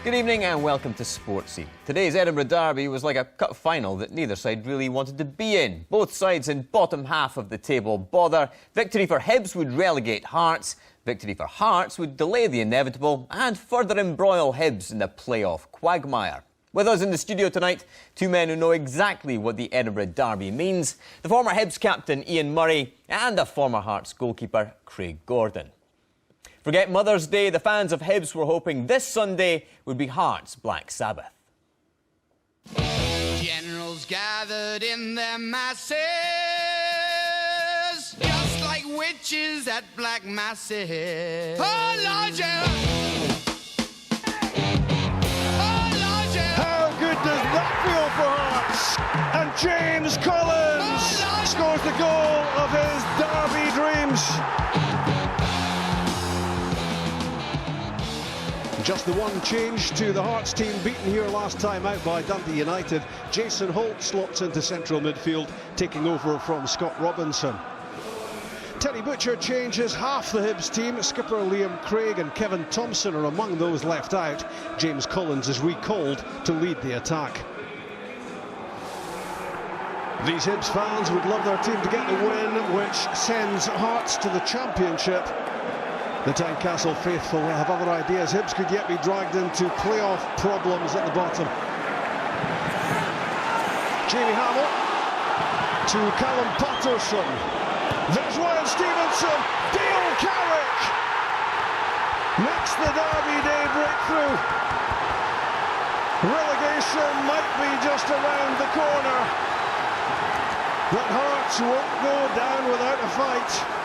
Good evening and welcome to Sportscene. Today's Edinburgh derby was like a cup final that neither side really wanted to be in. Both sides in bottom half of the table bother. Victory for Hibs would relegate Hearts. Victory for Hearts would delay the inevitable and further embroil Hibs in the playoff quagmire. With us in the studio tonight, two men who know exactly what the Edinburgh derby means. The former Hibs captain Ian Murray and the former Hearts goalkeeper Craig Gordon. Forget Mother's Day, the fans of Hibs were hoping this Sunday would be Hearts' Black Sabbath. Generals gathered in their masses, just like witches at black masses. Oh, Lord, yeah. Oh, Lord, yeah. How good does that feel for Hearts? And James Collins scores the goal of his derby dreams. Just the one change to the Hearts team, beaten here last time out by Dundee United. Jason Holt slots into central midfield, taking over from Scott Robinson. Terry Butcher changes half the Hibs team. Skipper Liam Craig and Kevin Thompson are among those left out. James Collins is recalled to lead the attack. These Hibs fans would love their team to get the win, which sends Hearts to the Championship. The Tynecastle faithful have other ideas. Hibs could yet be dragged into playoff problems at the bottom. Jamie Hamill to Callum Patterson. There's Ryan Stevenson. Dale Carrick makes the Derby Day breakthrough. Relegation might be just around the corner, but Hearts won't go down without a fight.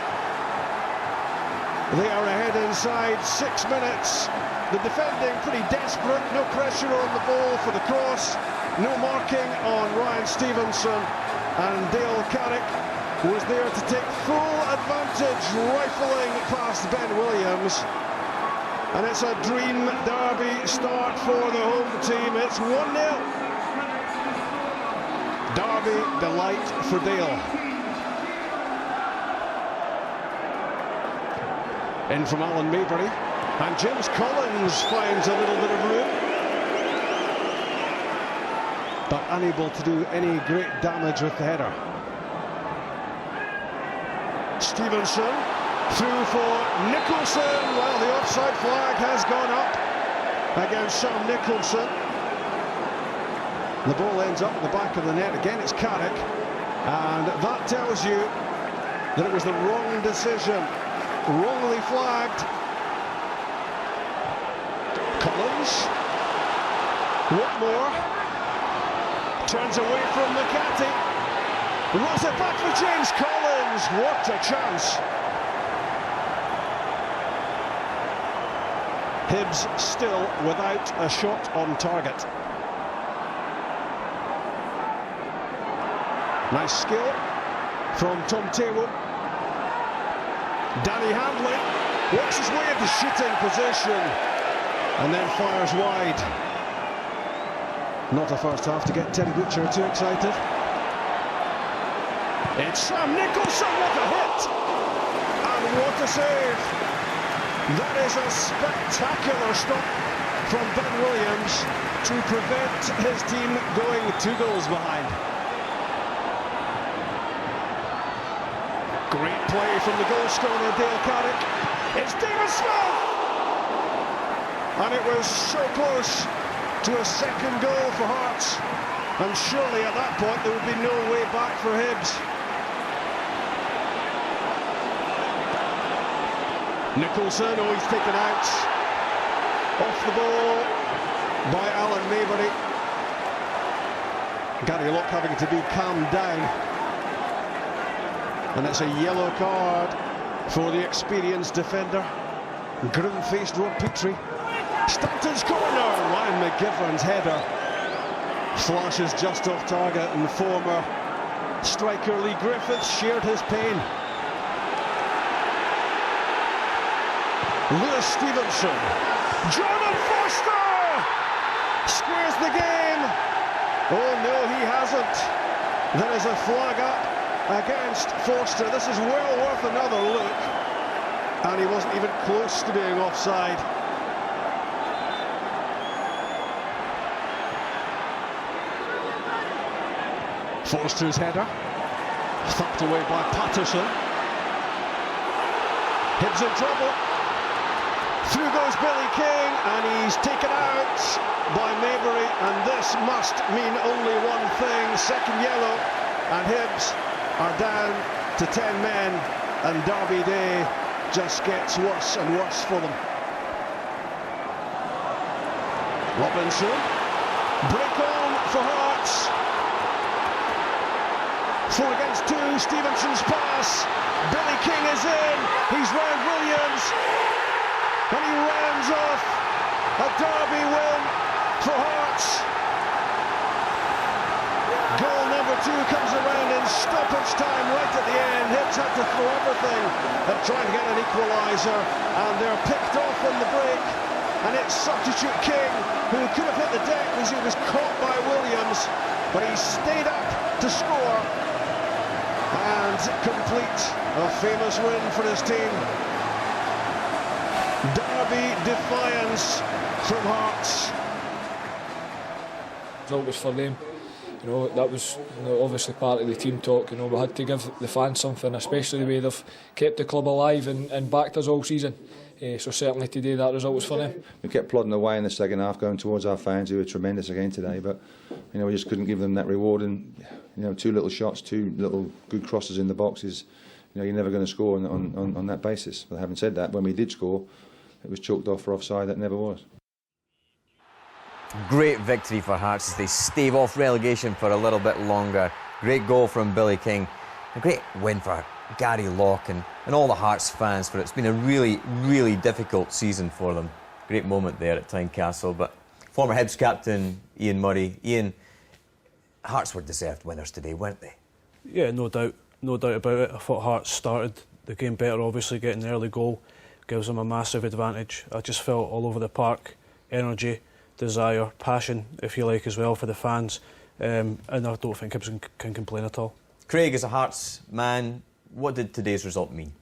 They are ahead inside 6 minutes. The defending pretty desperate, no pressure on the ball for the cross, no marking on Ryan Stevenson, and Dale Carrick was there to take full advantage, rifling past Ben Williams. And it's a dream derby start for the home team. It's 1-0. Derby delight for Dale. In from Alan Maybury, and James Collins finds a little bit of room, but unable to do any great damage with the header. Stevenson through for Nicholson. Well, the offside flag has gone up against Sam Nicholson. The ball ends up in the back of the net. Again, it's Carrick, and that tells you that it was the wrong decision. Wrongly flagged. Collins. Whitmore turns away from McCarthy. Rolls it back for James Collins. What a chance. Hibs still without a shot on target. Nice skill from Tom Tewo. Danny Handley works his way into shooting position and then fires wide. Not a first half to get Terry Butcher too excited. It's Sam Nicholson with a hit, and what a save. That is a spectacular stop from Ben Williams to prevent his team going 2 goals behind. Great play from the goal scorer, Dale Carrick. It's David Smith! And it was so close to a second goal for Hearts. And surely at that point there would be no way back for Hibs. Nicholson, oh, he's taken out. Off the ball by Alan Maybury. Gary Locke having to be calmed down. And it's a yellow card for the experienced defender. Grim-faced Rob Petrie. Stanton's corner. Ryan McGivern's header flashes just off target, and former striker Lee Griffiths shared his pain. Lewis Stevenson. Jordan Foster squares the game. Oh no, he hasn't. There is a flag up against Forster. This is well worth another look, and he wasn't even close to being offside. Forster's header, thumped away by Patterson. Hibs in trouble. Through goes Billy King, and he's taken out by Maybury, and this must mean only one thing: second yellow, and Hibs are down to 10 men, and Derby Day just gets worse and worse for them. Robinson, break on for Hearts. 4 against 2, Stevenson's pass. Billy King is in, he's round Williams, and he rounds off a Derby win for Hearts. Goal number 2 comes around in stoppage time right at the end. Hibs had to throw everything and try to get an equaliser, and they're picked off on the break, and it's substitute King who could have hit the deck as he was caught by Williams, but he stayed up to score and complete a famous win for his team. Derby defiance from Hearts. Result was for them. You know, that was, you know, obviously part of the team talk. You know, we had to give the fans something, especially the way they've kept the club alive and backed us all season. So certainly today that result was for them. We kept plodding away in the second half, going towards our fans, who were tremendous again today. But you know, we just couldn't give them that reward. And you know, 2 little shots, 2 little good crosses in the boxes. You know, you're never going to score on that basis. But having said that, when we did score, it was chalked off for offside. That never was. Great victory for Hearts as they stave off relegation for a little bit longer. Great goal from Billy King. A great win for Gary Locke and all the Hearts fans, for it's been a really, really difficult season for them. Great moment there at Tynecastle. But former Hibs captain Ian Murray. Ian, Hearts were deserved winners today, weren't they? Yeah, no doubt about it. I thought Hearts started the game better, obviously getting the early goal gives them a massive advantage. I just felt all over the park, energy, desire, passion, if you like, as well for the fans, and I don't think Hibs can complain at all. Craig, as a Hearts man, what did today's result mean?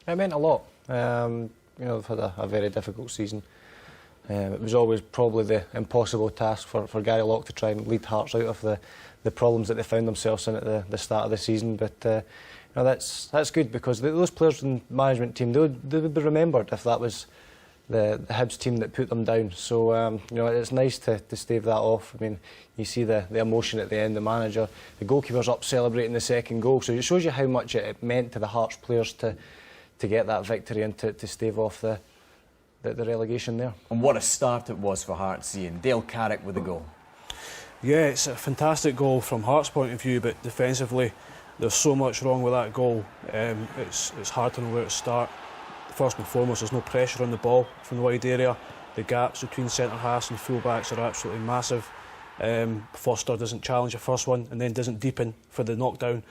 It meant a lot. You know, they've had a very difficult season. It was always probably the impossible task for Gary Locke to try and lead Hearts out of the problems that they found themselves in at the start of the season. But you know, that's good, because those players and management team, they would be remembered if that was the Hibs team that put them down. So you know, it's nice to stave that off. I mean, you see the emotion at the end. The manager, the goalkeeper's up celebrating the second goal. So it shows you how much it meant to the Hearts players to get that victory and to stave off the relegation there. And what a start it was for Hearts, Ian. Dale Carrick with a goal. Yeah, it's a fantastic goal from Hearts' point of view, but defensively, there's so much wrong with that goal. It's hard to know where to start. First and foremost, there's no pressure on the ball from the wide area. The gaps between centre-halves and full-backs are absolutely massive. Foster doesn't challenge the first one and then doesn't deepen for the knockdown.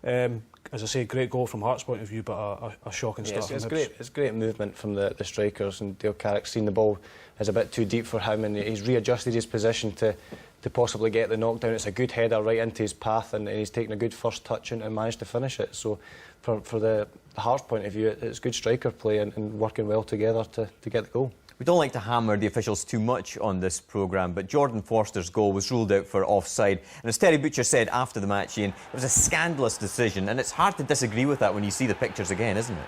As I say, great goal from Hearts' point of view, but a shocking start from Hibs. It's great movement from the strikers, and Dale Carrick's seen the ball is a bit too deep for him, and he's readjusted his position to possibly get the knockdown. It's a good header right into his path, and he's taken a good first touch and managed to finish it. So for the Hearts' point of view, it's good striker play and working well together to get the goal. We don't like to hammer the officials too much on this programme, but Jordan Forster's goal was ruled out for offside. And as Terry Butcher said after the match, Ian, it was a scandalous decision, and it's hard to disagree with that when you see the pictures again, isn't it?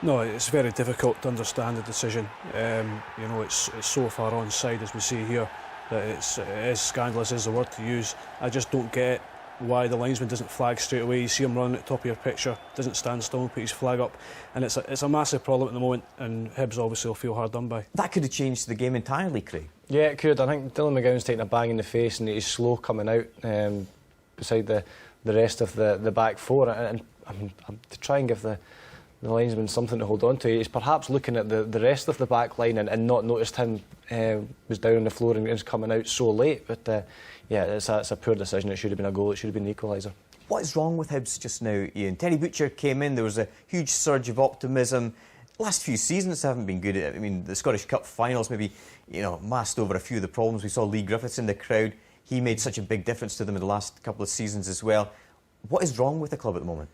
No, it's very difficult to understand the decision. You know, it's so far onside, as we see here, that it is scandalous is the word to use. I just don't get why the linesman doesn't flag straight away. You see him running at the top of your picture, doesn't stand still and put his flag up, and it's a massive problem at the moment, and Hibs obviously will feel hard done by. That could have changed the game entirely, Craig. Yeah, it could. I think Dylan McGowan's taking a bang in the face, and he's slow coming out beside the rest of the back four, and to try and give the linesman something to hold on to. He's perhaps looking at the rest of the back line and not noticed him was down on the floor and was coming out so late. But yeah, it's a poor decision. It should have been a goal. It should have been the equaliser. What is wrong with Hibs just now, Ian? Terry Butcher came in, there was a huge surge of optimism. The last few seasons haven't been good. I mean, the Scottish Cup finals maybe, you know, masked over a few of the problems. We saw Lee Griffiths in the crowd. He made such a big difference to them in the last couple of seasons as well. What is wrong with the club at the moment?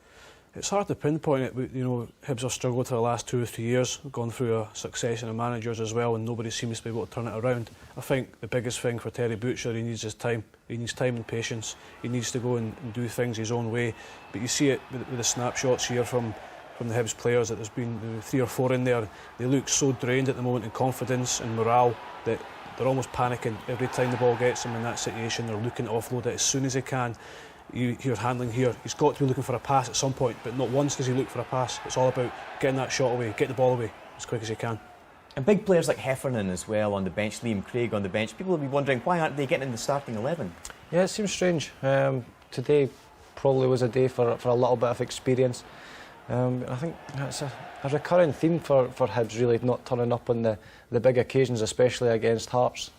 It's hard to pinpoint it. You know, Hibs have struggled for the last 2 or 3 years, gone through a succession of managers as well, and nobody seems to be able to turn it around. I think the biggest thing for Terry Butcher, he needs his time. He needs time and patience. He needs to go and do things his own way. But you see it with the snapshots here from the Hibs players, that there's been 3 or 4 in there. They look so drained at the moment in confidence and morale that they're almost panicking every time the ball gets them in that situation. They're looking to offload it as soon as they can. You're handling here. He's got to be looking for a pass at some point, but not once does he look for a pass. It's all about getting that shot away, getting the ball away as quick as you can. And big players like Heffernan as well on the bench, Liam Craig on the bench. People will be wondering, why aren't they getting in the starting 11? Yeah, it seems strange. Today probably was a day for a little bit of experience. I think it's a recurring theme for Hibs, really, not turning up on the big occasions, especially against Hearts.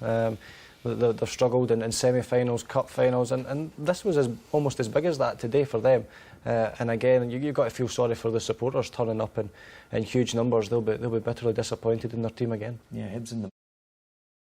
They've struggled in semi-finals, cup finals, and this was almost as big as that today for them. And again, you've got to feel sorry for the supporters turning up in huge numbers. They'll be bitterly disappointed in their team again. Yeah, Hibs in the